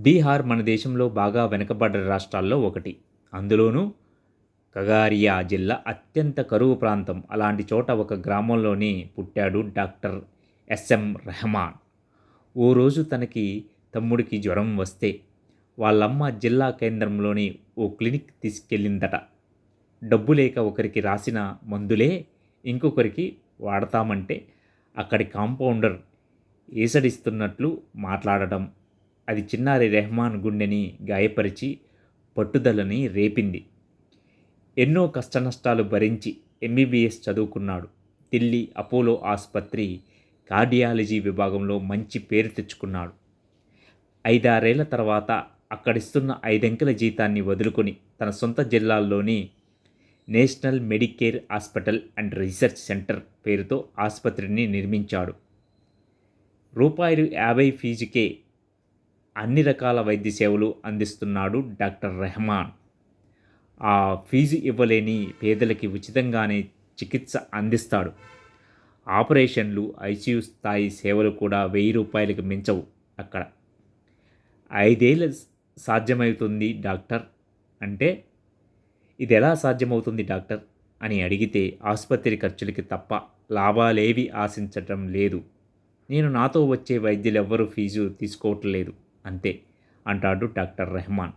బీహార్ మన దేశంలో బాగా వెనుకబడ్డ రాష్ట్రాల్లో ఒకటి. అందులోనూ ఖగారియా జిల్లా అత్యంత కరువు ప్రాంతం. అలాంటి చోట ఒక గ్రామంలోని పుట్టాడు డాక్టర్ ఎస్ఎం రెహమాన్. ఓ రోజు తనకి తమ్ముడికి జ్వరం వస్తే వాళ్ళమ్మ జిల్లా కేంద్రంలోని ఓ క్లినిక్ తీసుకెళ్ళిందట. డబ్బు లేక ఒకరికి రాసిన మందులే ఇంకొకరికి వాడతామంటే అక్కడి కాంపౌండర్ ఈసడిస్తున్నట్లు మాట్లాడటం, అది చిన్నారి రెహమాన్ గుండెని గాయపరిచి పట్టుదలని రేపింది. ఎన్నో కష్టనష్టాలు భరించి ఎంబీబీఎస్ చదువుకున్నాడు. ఢిల్లీ అపోలో ఆసుపత్రి కార్డియాలజీ విభాగంలో మంచి పేరు తెచ్చుకున్నాడు. 5-6 ఏళ్ల తర్వాత అక్కడిస్తున్న 5 అంకెల జీతాన్ని వదులుకొని తన సొంత జిల్లాల్లోని national Medicare hospital and research centre పేరుతో ఆసుపత్రిని నిర్మించాడు. రూ. 50 ఫీజుకే అన్ని రకాల వైద్య సేవలు అందిస్తున్నాడు డాక్టర్ రెహమాన్. ఆ ఫీజు ఇవ్వలేని పేదలకి ఉచితంగానే చికిత్స అందిస్తాడు. ఆపరేషన్లు, ఐసీయూ స్థాయి సేవలు కూడా రూ. 1000కి మించవు అక్కడ. 5 ఏళ్ళు సాధ్యమవుతుంది డాక్టర్ అంటే, ఇది ఎలా సాధ్యమవుతుంది డాక్టర్ అని అడిగితే, ఆసుపత్రి ఖర్చులకి తప్ప లాభాలేవి ఆశించటం లేదు. నాతో వచ్చే వైద్యులెవ్వరూ ఫీజు తీసుకోవట్లేదు అంతే అంటాడు డాక్టర్ రెహమాన్.